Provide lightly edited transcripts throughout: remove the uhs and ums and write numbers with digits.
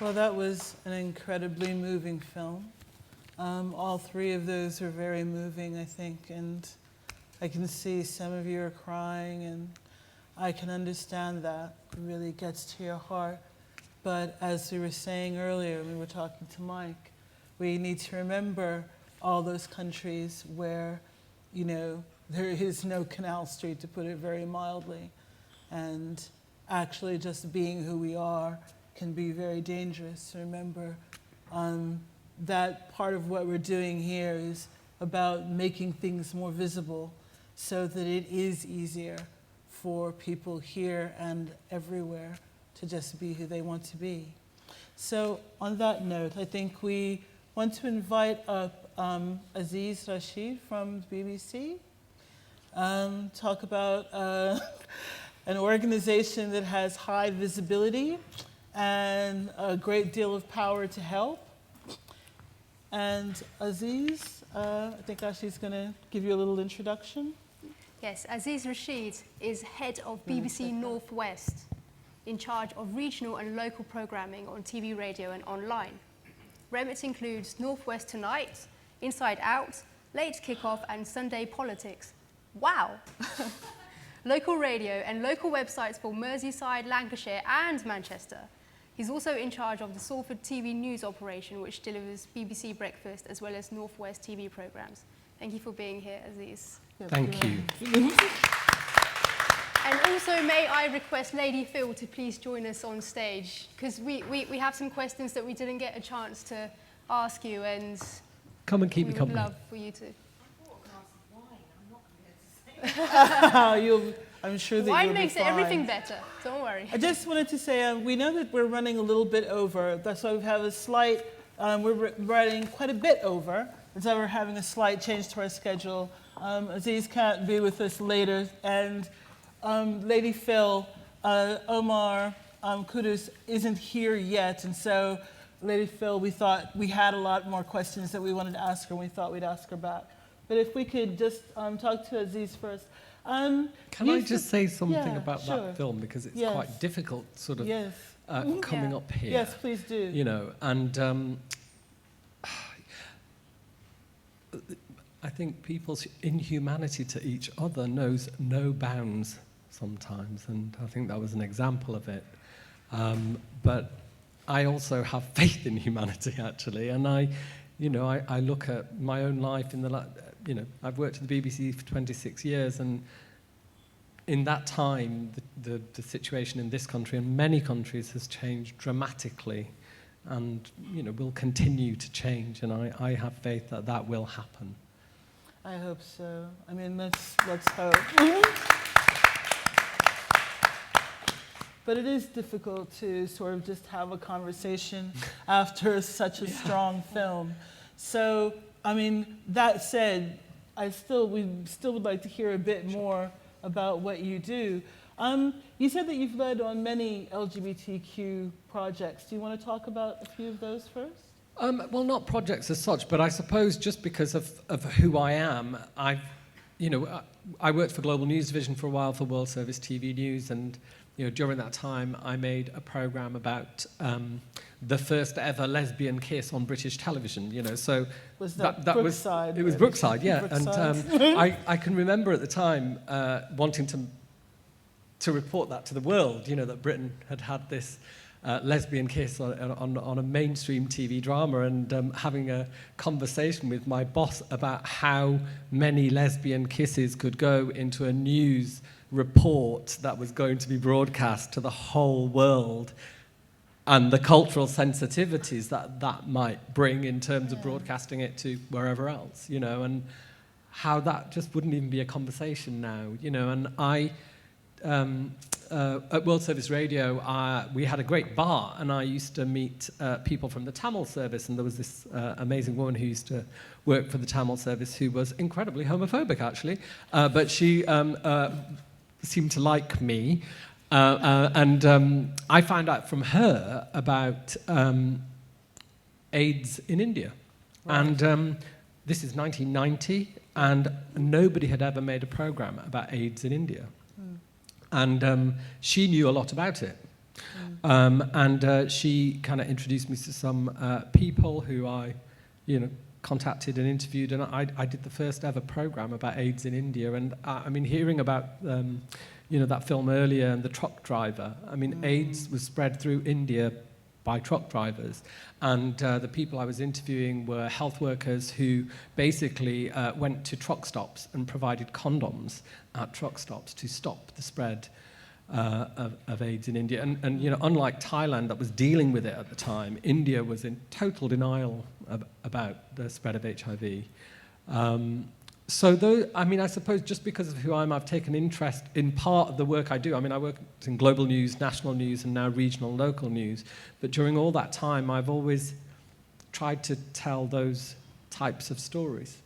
Well, that was an incredibly moving film. All three of those are very moving, I think, and I can see some of you are crying, and I can understand that. It really gets to your heart. But as we were saying earlier, we were talking to Mike, we need to remember all those countries where, there is no Canal Street, to put it very mildly. And actually just being who we are can be very dangerous. Remember, that part of what we're doing here is about making things more visible so that it is easier for people here and everywhere to just be who they want to be. So on that note, I think we want to invite up Aziz Rashid from the BBC, talk about an organization that has high visibility and a great deal of power to help. And Aziz, I think Ashi's going to give you a little introduction. Yes, Aziz Rashid is head of BBC Northwest, in charge of regional and local programming on TV, radio and online. Remit includes Northwest Tonight, Inside Out, Late Kickoff and Sunday Politics. Wow! Local radio and local websites for Merseyside, Lancashire and Manchester. He's also in charge of the Salford TV news operation, which delivers BBC Breakfast as well as Northwest TV programmes. Thank you for being here, Aziz. Thank you. And also, may I request Lady Phyll to please join us on stage, because we have some questions that we didn't get a chance to ask you, and come and keep me company. We would love for you to. I'm sure that wine you'll makes be fine. everything better. Don't worry. I just wanted to say we know that we're running a little bit over. That's why we have a slight. We're running quite a bit over. That's why we're having a slight change to our schedule. Aziz can't be with us later, and Lady Phyll, Omar Kudus isn't here yet, and so Lady Phyll, we thought we had a lot more questions that we wanted to ask her, and we thought we'd ask her back. But if we could just talk to Aziz first. Can I just say something about that film, because it's quite difficult sort of coming up here. Yes, please do. And I think people's inhumanity to each other knows no bounds sometimes, and I think that was an example of it. But I also have faith in humanity, actually, and I look at my own life in the I've worked at the BBC for 26 years, and in that time, the situation in this country and many countries has changed dramatically, and will continue to change, and I have faith that that will happen. I hope so. I mean, let's hope. But it is difficult to sort of just have a conversation after such a strong film. So, I mean, that said, we still would like to hear a bit more about what you do. You said that you've led on many LGBTQ projects. Do you want to talk about a few of those first? Well, not projects as such, but I suppose just because of who I am, I worked for Global News Division for a while for World Service TV News, and during that time I made a programme about the first ever lesbian kiss on British television. So was that Brookside? It was Brookside, yeah. Brookside. And I can remember at the time wanting to report that to the world. That Britain had this lesbian kiss on a mainstream TV drama, and having a conversation with my boss about how many lesbian kisses could go into a news report that was going to be broadcast to the whole world, and the cultural sensitivities that might bring in terms of broadcasting it to wherever else, and how that just wouldn't even be a conversation now, and I at World Service Radio, we had a great bar, and I used to meet people from the Tamil service, and there was this amazing woman who used to work for the Tamil service who was incredibly homophobic, actually, but she seemed to like me, and I found out from her about AIDS in India, and this is 1990, and nobody had ever made a program about AIDS in India. And she knew a lot about it. And she kind of introduced me to some people who I, contacted and interviewed, and I did the first ever program about AIDS in India. And I mean, hearing about, that film earlier and the truck driver, I mean, AIDS was spread through India by truck drivers. And the people I was interviewing were health workers who basically went to truck stops and provided condoms at truck stops to stop the spread of AIDS in India. And unlike Thailand that was dealing with it at the time, India was in total denial about the spread of HIV. I suppose just because of who I am, I've taken interest in part of the work I do. I mean, I work in global news, national news, and now regional and local news. But during all that time, I've always tried to tell those types of stories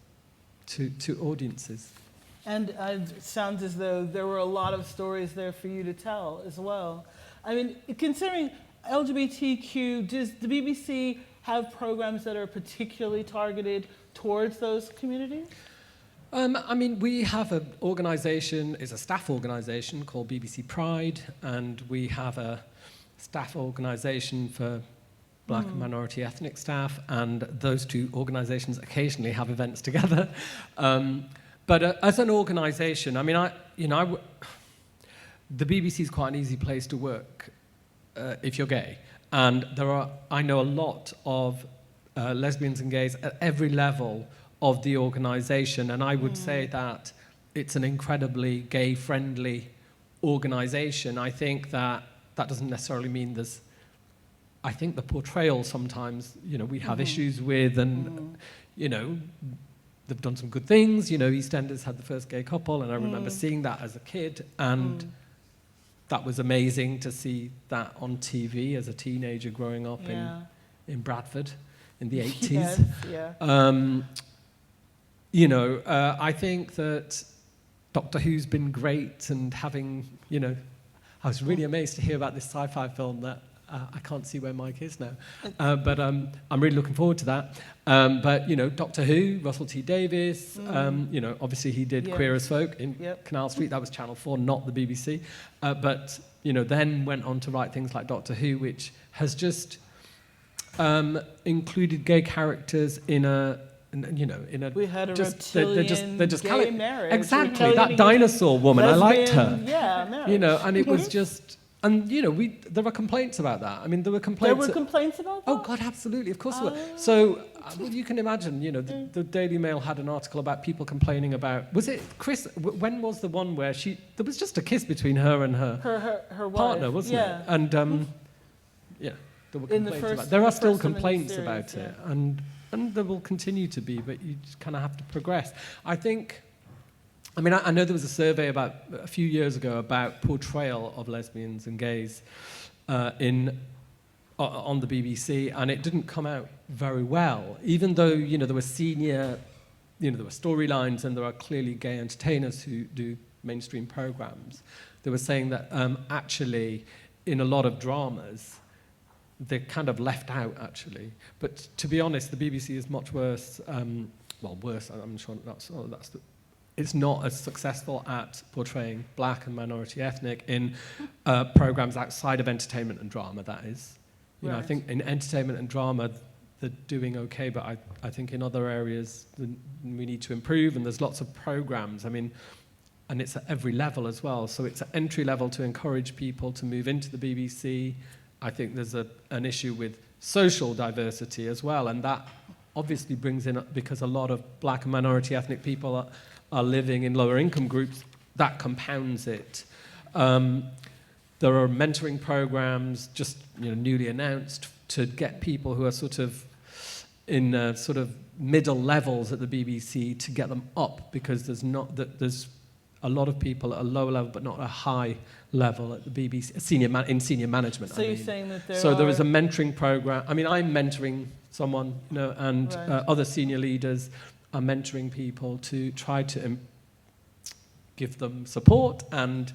to audiences. And it sounds as though there were a lot of stories there for you to tell as well. I mean, considering LGBTQ, does the BBC have programs that are particularly targeted towards those communities? We have an organisation, it's a staff organisation called BBC Pride, and we have a staff organisation for Black and minority ethnic staff, and those two organisations occasionally have events together. But as an organisation, the BBC is quite an easy place to work if you're gay, and I know a lot of lesbians and gays at every level of the organisation, and I would say that it's an incredibly gay-friendly organisation. I think that doesn't necessarily mean I think the portrayal sometimes, we have issues with, and, they've done some good things. EastEnders had the first gay couple, and I remember seeing that as a kid, and that was amazing to see that on TV as a teenager growing up in Bradford in the 80s. Yes, yeah. I think that Doctor Who's been great, and having, I was really amazed to hear about this sci-fi film that I can't see where Mike is now, but I'm really looking forward to that. But Doctor Who, Russell T Davies, obviously he did Queer as Folk in Canal Street. That was Channel 4, not the BBC. But then went on to write things like Doctor Who, which has just included gay characters in a. We had a reptilian gay marriage. Exactly, that dinosaur woman, I liked her. Yeah, marriage. And it was just, and there were complaints about that. I mean, there were complaints. There were complaints about that? Oh God, absolutely, of course there were. So you can imagine, the Daily Mail had an article about people complaining about. Was it Chris? When was the one where there was just a kiss between her and her partner, wife. wasn't it? And there were complaints about it. There are still complaints about it, and there will continue to be, but you just kind of have to progress. I know there was a survey about a few years ago about portrayal of lesbians and gays on the BBC, and it didn't come out very well, even though there were senior, there were storylines, and there are clearly gay entertainers who do mainstream programs. They were saying that actually in a lot of dramas they're kind of left out, actually. But to be honest, the BBC is much worse. Worse. I'm sure it's not as successful at portraying Black and minority ethnic in programs outside of entertainment and drama. That is, Right. I think in entertainment and drama they're doing okay, but I think in other areas we need to improve. And there's lots of programs. And it's at every level as well. So it's at entry level to encourage people to move into the BBC. I think there's an issue with social diversity as well, and that obviously brings in, because a lot of Black and minority ethnic people are living in lower income groups, that compounds it. There are mentoring programs just newly announced to get people who are sort of in sort of middle levels at the BBC to get them up, because there's a lot of people at a lower level but not a high level at the BBC, in senior management. So you're saying that there is a mentoring program. I'm mentoring someone, and Right. Other senior leaders are mentoring people to try to give them support and,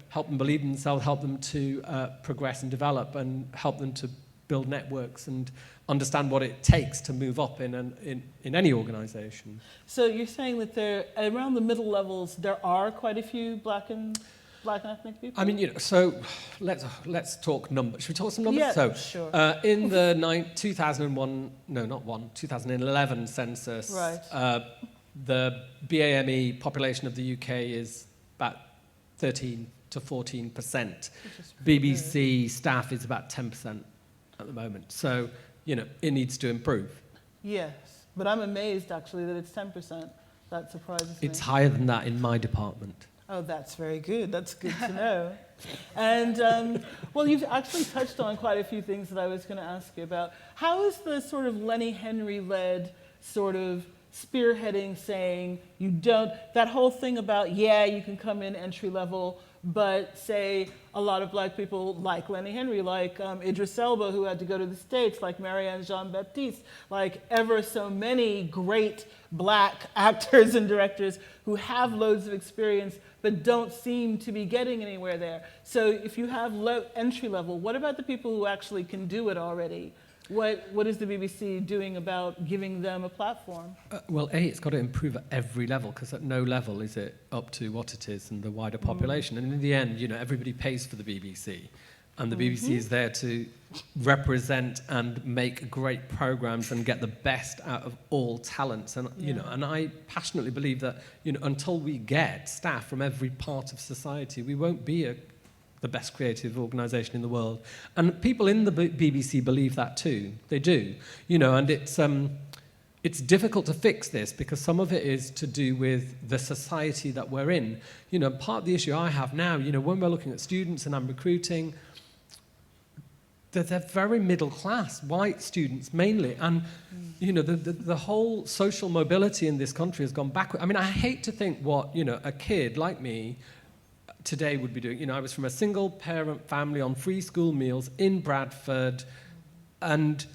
help them believe in themselves, help them to progress and develop, and help them to build networks and understand what it takes to move up in any organisation. So you're saying that around the middle levels, there are quite a few Black and Black and ethnic people? I mean, so let's talk numbers. Should we talk some numbers? Yeah, so, sure. In the 2011 census, Right. the BAME population of the UK is about 13 to 14%. BBC staff is about 10% at the moment. So, it needs to improve. Yes, but I'm amazed actually that it's 10%. That surprises me. It's higher than that in my department. Oh, that's very good. That's good to know. And, well, you've actually touched on quite a few things that I was going to ask you about. How is the sort of Lenny Henry-led sort of spearheading saying you don't, that whole thing about, you can come in entry level, but say a lot of Black people like Lenny Henry, like Idris Elba, who had to go to the States, like Marianne Jean-Baptiste, like ever so many great Black actors and directors who have loads of experience but don't seem to be getting anywhere there. So if you have low entry level, what about the people who actually can do it already? What is the BBC doing about giving them a platform? Well, it's got to improve at every level, because at no level is it up to what it is and the wider population. And in the end, everybody pays for the BBC. And the BBC is there to represent and make great programs and get the best out of all talents. And, and I passionately believe that, until we get staff from every part of society, we won't be the best creative organisation in the world. And people in the BBC believe that too. They do. And it's difficult to fix this because some of it is to do with the society that we're in. Part of the issue I have now, when we're looking at students and I'm recruiting, they're very middle class, white students mainly. And, the whole social mobility in this country has gone backward. I mean, I hate to think what, a kid like me today would be doing. I was from a single parent family on free school meals in Bradford, and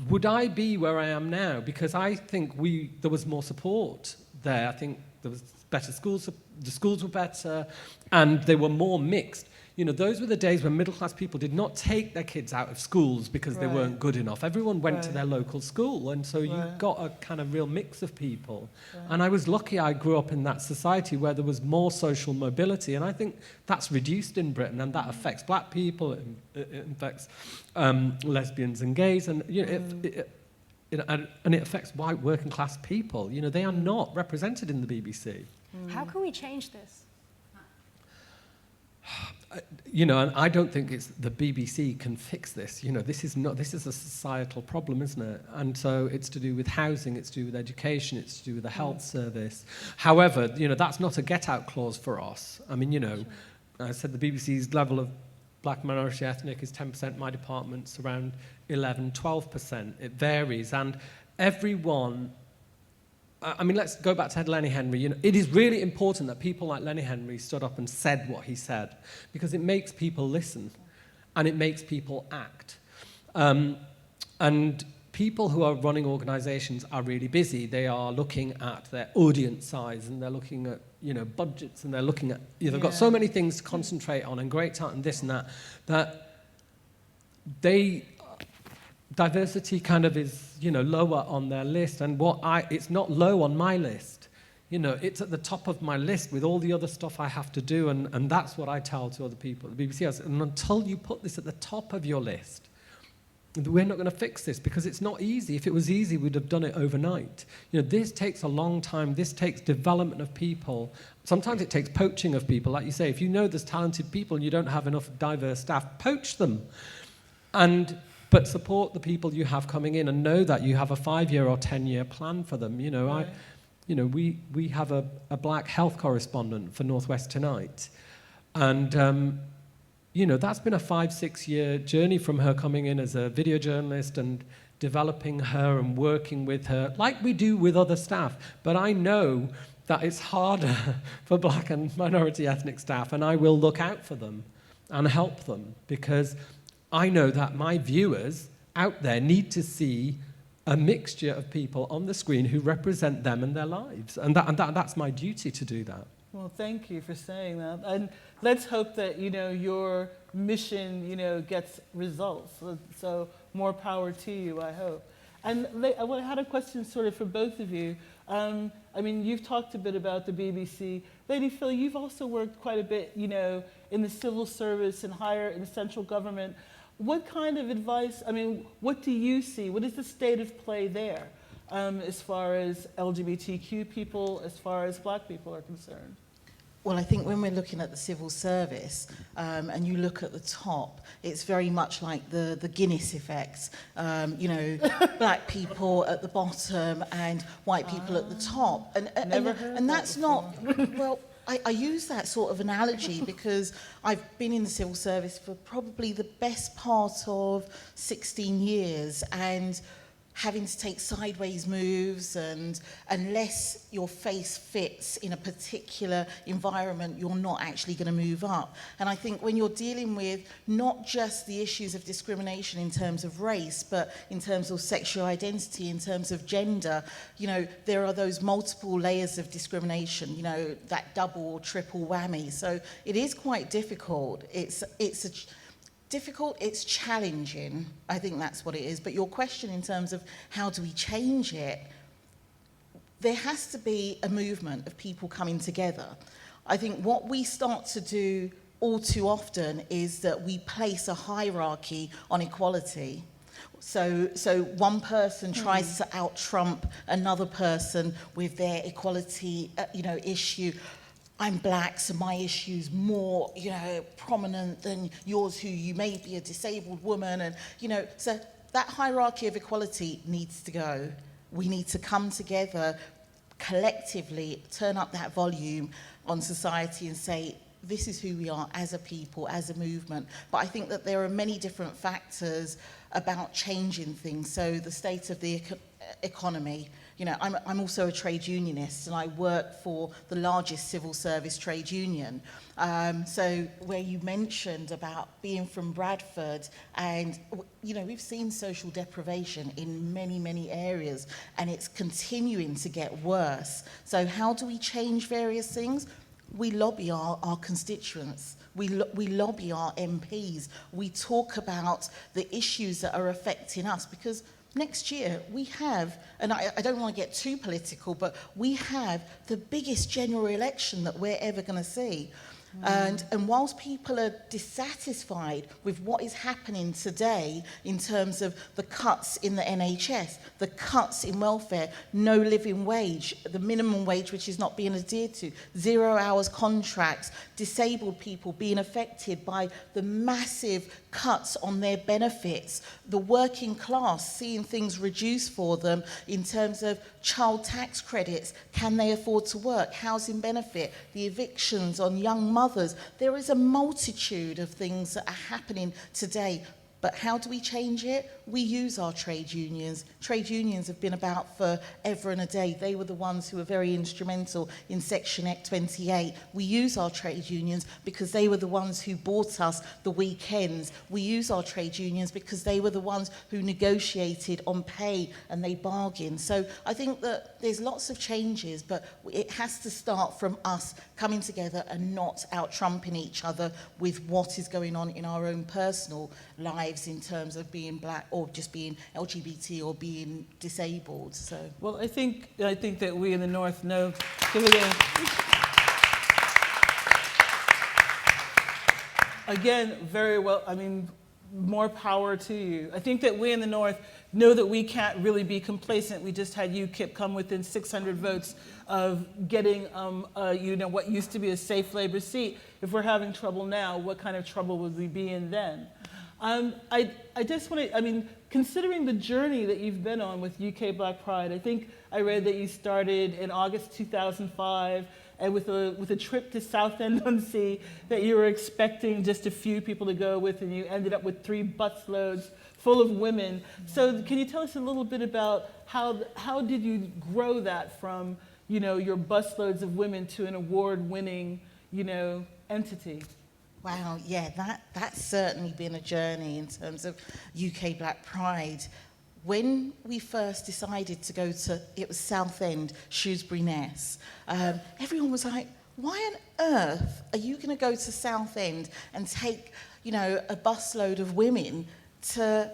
would I be where I am now? Because I think there was more support there. I think there was better schools, the schools were better, and they were more mixed. Those were the days when middle-class people did not take their kids out of schools because they weren't good enough. Everyone went to their local school, and so you got a kind of real mix of people. And I was lucky I grew up in that society where there was more social mobility, and I think that's reduced in Britain, and that affects Black people, it affects lesbians and gays, and and it affects white working-class people. They are not represented in the BBC. How can we change this? And I don't think it's the BBC can fix this. This is a societal problem, isn't it? And so it's to do with housing, it's to do with education, it's to do with the health service. However, that's not a get-out clause for us. I mean, I said the BBC's level of Black minority ethnic is 10%. My department's around 11, 12%. It varies, and everyone. I mean, let's go back to Lenny Henry. It is really important that people like Lenny Henry stood up and said what he said, because it makes people listen, and it makes people act. And people who are running organisations are really busy. They are looking at their audience size, and they're looking at budgets, and they're looking at they've got so many things to concentrate on, and great talent and this and that diversity kind of is, lower on their list, and it's not low on my list. It's at the top of my list with all the other stuff I have to do, and that's what I tell to other people. The BBC has, and until you put this at the top of your list, we're not going to fix this, because it's not easy. If it was easy, we'd have done it overnight. This takes a long time. This takes development of people. Sometimes it takes poaching of people. Like you say, if there's talented people and you don't have enough diverse staff, poach them. But support the people you have coming in, and know that you have a 5-year or 10-year plan for them. We have a Black health correspondent for North West Tonight, and that's been a 5-6 year journey from her coming in as a video journalist and developing her and working with her like we do with other staff. But I know that it's harder for Black and minority ethnic staff, and I will look out for them and help them, because I know that my viewers out there need to see a mixture of people on the screen who represent them and their lives. And that's my duty to do that. Well, thank you for saying that. And let's hope that, your mission, gets results. So more power to you, I hope. And I had a question sort of for both of you. I mean, you've talked a bit about the BBC. Lady Phyll, you've also worked quite a bit, you know, in the civil service and higher in central government. What kind of advice, I mean, what do you see? What is the state of play there as far as LGBTQ people, as far as black people are concerned? Well, I think when we're looking at the civil service and you look at the top, it's very much like the Guinness effect. You know, black people at the bottom and white people at the top. And that's not, well, I use that sort of analogy because I've been in the civil service for probably the best part of 16 years, and having to take sideways moves, and unless your face fits in a particular environment, you're not actually going to move up. And I think when you're dealing with not just the issues of discrimination in terms of race, but in terms of sexual identity, in terms of gender, you know, there are those multiple layers of discrimination, you know, that double or triple whammy. So it is quite difficult. It's challenging. I think that's what it is. But your question in terms of how do we change it, there has to be a movement of people coming together. I think what we start to do all too often is that we place a hierarchy on equality. So one person tries to out-trump another person with their equality, issue. I'm black, so my issue's more, prominent than yours, who you may be a disabled woman. And, so that hierarchy of equality needs to go. We need to come together collectively, turn up that volume on society and say, this is who we are as a people, as a movement. But I think that there are many different factors about changing things. So the state of the economy. I'm also a trade unionist, and I work for the largest civil service trade union. So where you mentioned about being from Bradford, and we've seen social deprivation in many, many areas, and it's continuing to get worse. So how do we change various things? We lobby our constituents. We lobby our MPs. We talk about the issues that are affecting us, because next year we have, and I don't want to get too political, but we have the biggest general election that we're ever going to see. And whilst people are dissatisfied with what is happening today in terms of the cuts in the NHS, the cuts in welfare, no living wage, the minimum wage which is not being adhered to, 0 hours contracts, disabled people being affected by the massive cuts on their benefits, the working class seeing things reduced for them in terms of child tax credits, can they afford to work, housing benefit, the evictions on young mothers. There is a multitude of things that are happening today. But how do we change it? We use our trade unions. Trade unions have been about forever and a day. They were the ones who were very instrumental in Section 28. We use our trade unions because they were the ones who bought us the weekends. We use our trade unions because they were the ones who negotiated on pay and they bargained. So I think that there's lots of changes, but it has to start from us coming together and not out-trumping each other with what is going on in our own personal lives in terms of being black or just being LGBT or being disabled. So, well, I think that we in the North know. Give it again, very well. I mean, more power to you. I think that we in the North know that we can't really be complacent. We just had UKIP come within 600 votes of getting, what used to be a safe Labour seat. If we're having trouble now, what kind of trouble would we be in then? I just want to, considering the journey that you've been on with UK Black Pride, I think I read that you started in August 2005, and with a trip to Southend-on-Sea that you were expecting just a few people to go with, and you ended up with 3 busloads full of women. So can you tell us a little bit about how did you grow that from, your busloads of women to an award-winning, entity? Wow, yeah, that's certainly been a journey in terms of UK Black Pride. When we first decided to go to, it was Southend, Shrewsbury Ness, everyone was like, why on earth are you going to go to Southend and take, a busload of women to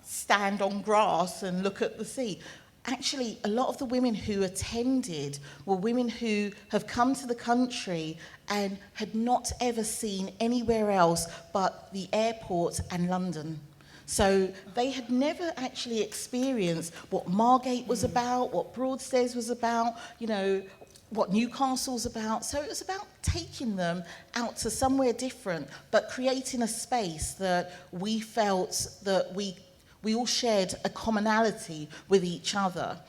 stand on grass and look at the sea? actually a lot of the women who attended were women who have come to the country and had not ever seen anywhere else but the airport and London. So they had never actually experienced what Margate was about, what Broadstairs was about, you know, what Newcastle's about. So it was about taking them out to somewhere different, but creating a space that we felt that we all shared a commonality with each other.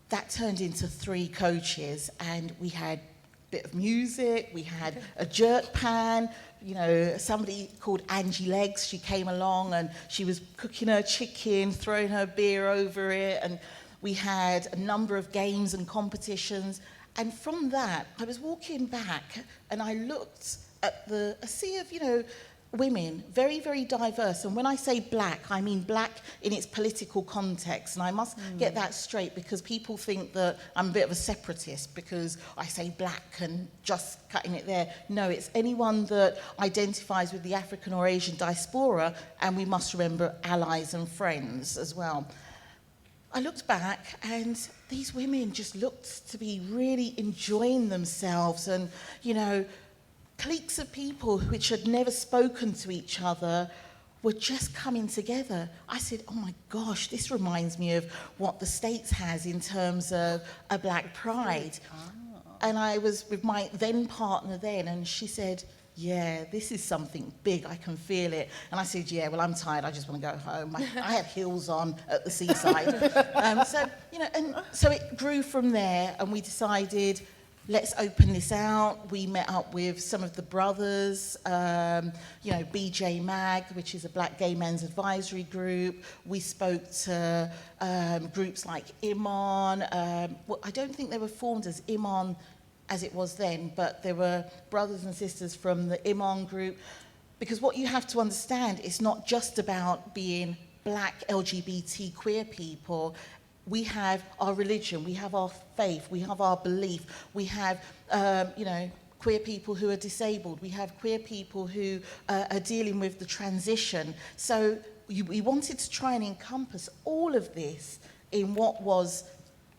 That turned into 3 coaches, and we had a bit of music, we had a jerk pan, you know, somebody called Angie Legs, she came along and she was cooking her chicken, throwing her beer over it, and we had a number of games and competitions. And from that, I was walking back and I looked at a sea of, you know, women, very, very diverse. And when I say black, I mean black in its political context. And I must get that straight, because people think that I'm a bit of a separatist because I say black and just cutting it there. No, it's anyone that identifies with the African or Asian diaspora, and we must remember allies and friends as well. I looked back and these women just looked to be really enjoying themselves, and, you know, cliques of people which had never spoken to each other were just coming together. I said, oh my gosh, this reminds me of what the States has in terms of a Black Pride. And I was with my then partner then, and she said, yeah, this is something big, I can feel it. And I said, yeah, well, I'm tired, I just want to go home. I have heels on at the seaside. So, you know, and so it grew from there, and we decided, let's open this out. We met up with some of the brothers, you know, BJ Mag, which is a Black Gay Men's Advisory Group. We spoke to groups like Iman. Well, I don't think they were formed as Iman as it was then, but there were brothers and sisters from the Iman group. Because what you have to understand, it's not just about being Black LGBT queer people. We have our religion, we have our faith, we have our belief, we have, you know, queer people who are disabled, we have queer people who are dealing with the transition. So we wanted to try and encompass all of this in what was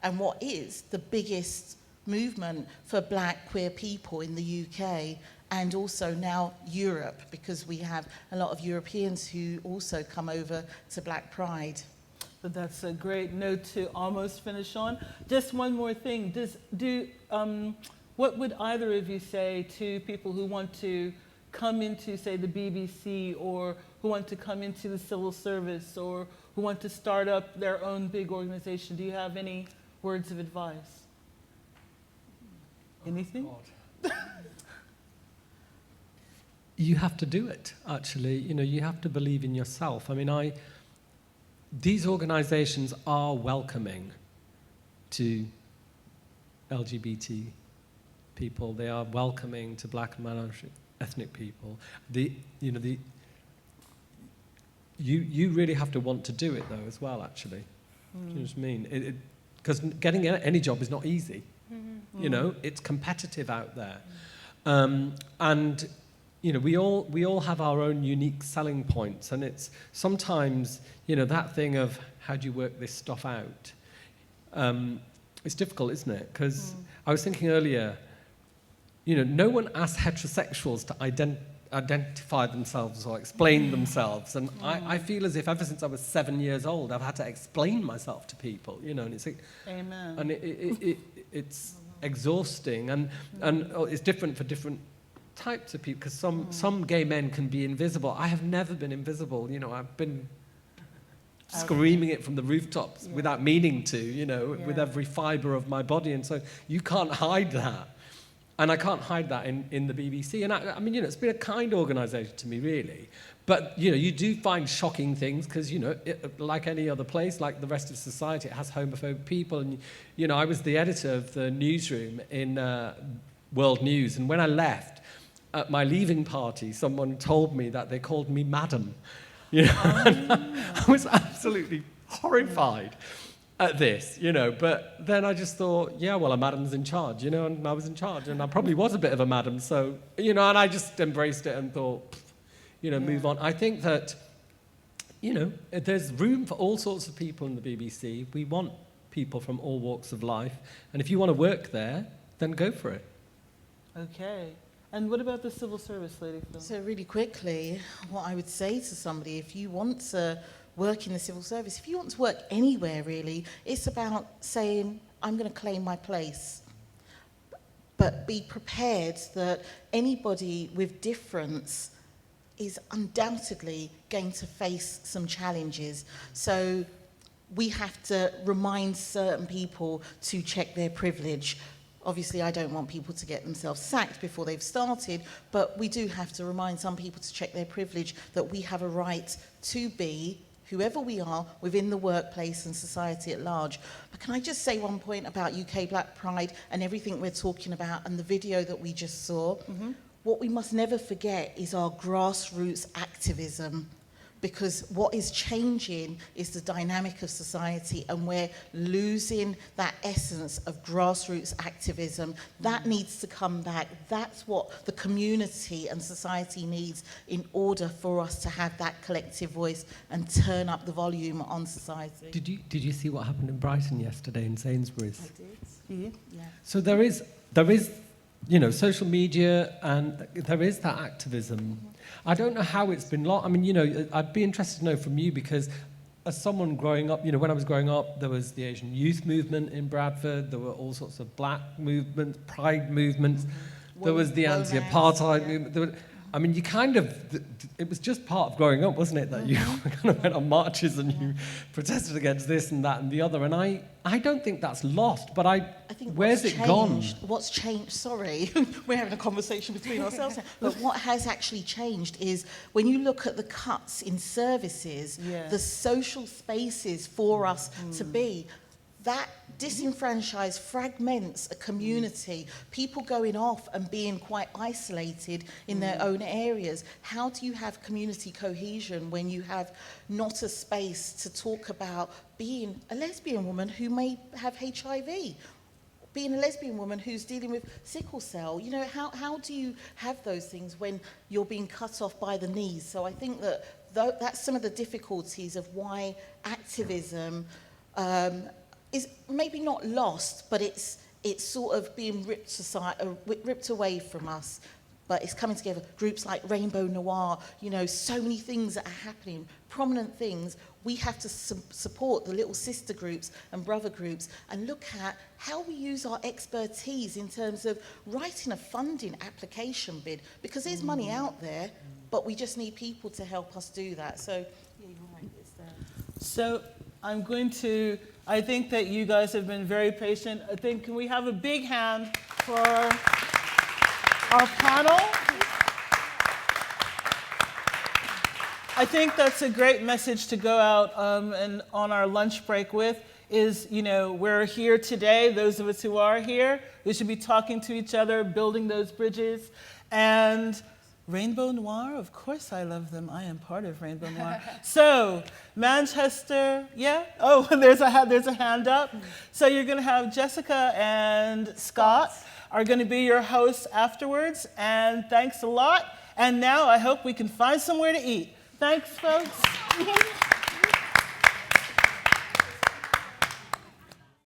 and what is the biggest movement for Black queer people in the UK, and also now Europe, because we have a lot of Europeans who also come over to Black Pride. But that's a great note to almost finish on. Just one more thing. What would either of you say to people who want to come into, say, the BBC, or who want to come into the civil service, or who want to start up their own big organization? Do you have any words of advice? Anything? Oh, you have to do it, actually. You know, you have to believe in yourself. I mean, these organizations are welcoming to LGBT people. They are welcoming to Black and minority ethnic people. You really have to want to do it, though, as well, actually. Do you know what I mean? Because getting any job is not easy. You know, it's competitive out there. And you know, we all have our own unique selling points, and it's sometimes, you know, that thing of how do you work this stuff out? It's difficult, isn't it? Because I was thinking earlier, you know, no one asks heterosexuals to identify themselves or explain themselves, and I feel as if ever since I was 7 years old, I've had to explain myself to people, you know, and it's Amen. And it's exhausting, and it's different for different types of people, because some gay men can be invisible. I have never been invisible, you know, I've been screaming it from the rooftops without meaning to, you know, with every fibre of my body, and so you can't hide that. And I can't hide that in the BBC. And I mean, you know, it's been a kind organisation to me, really. But, you know, you do find shocking things because, you know, like any other place, like the rest of society, it has homophobic people. And, you know, I was the editor of the newsroom in World News. And when I left, at my leaving party, someone told me that they called me Madam. You know, I was absolutely horrified at this, you know, but then I just thought, yeah, well, a madam's in charge, you know, and I was in charge, and I probably was a bit of a madam, so, you know, and I just embraced it and thought, you know, move on. I think that, you know, there's room for all sorts of people in the BBC. We want people from all walks of life. And if you want to work there, then go for it. Okay. And what about the civil service, Lady Phyll? So really quickly, what I would say to somebody, if you want to work in the civil service, if you want to work anywhere really, it's about saying, I'm going to claim my place. But be prepared that anybody with difference is undoubtedly going to face some challenges. So we have to remind certain people to check their privilege. Obviously, I don't want people to get themselves sacked before they've started, but we do have to remind some people to check their privilege, that we have a right to be whoever we are within the workplace and society at large. But can I just say one point about UK Black Pride and everything we're talking about and the video that we just saw? Mm-hmm. What we must never forget is our grassroots activism, because what is changing is the dynamic of society, and we're losing that essence of grassroots activism. That needs to come back. That's what the community and society needs in order for us to have that collective voice and turn up the volume on society. Did you see what happened in Brighton yesterday in Sainsbury's? I did. Yeah. Yeah. So there is, social media, and there is that activism. I don't know how it's been lost. I mean, I'd be interested to know from you, because as someone growing up, when I was growing up, there was the Asian youth movement in Bradford. There were all sorts of black movements, pride movements. There was the anti-apartheid movement. It was just part of growing up, wasn't it? That you kind of went on marches and you protested against this and that and the other. And I don't think that's lost, but I think where's it gone? What's changed, sorry, we're having a conversation between ourselves now, but what has actually changed is when you look at the cuts in services, the social spaces for us to be, that disenfranchised, fragments a community, people going off and being quite isolated in their own areas. How do you have community cohesion when you have not a space to talk about being a lesbian woman who may have HIV? Being a lesbian woman who's dealing with sickle cell, how do you have those things when you're being cut off by the knees? So I think that's some of the difficulties of why activism is maybe not lost, but it's sort of being ripped away from us. But it's coming together. Groups like Rainbow Noir, so many things that are happening, prominent things. We have to support the little sister groups and brother groups and look at how we use our expertise in terms of writing a funding application bid, because there's money out there, but we just need people to help us do that. So, yeah, you're right, it's there. So I think that you guys have been very patient. Can we have a big hand for our panel? I think that's a great message to go out and on our lunch break with is, we're here today, those of us who are here, we should be talking to each other, building those bridges. And Rainbow Noir, of course I love them. I am part of Rainbow Noir. So, Manchester, yeah? Oh, there's a hand up. So you're going to have Jessica and Scott are going to be your hosts afterwards. And thanks a lot. And now I hope we can find somewhere to eat. Thanks, folks.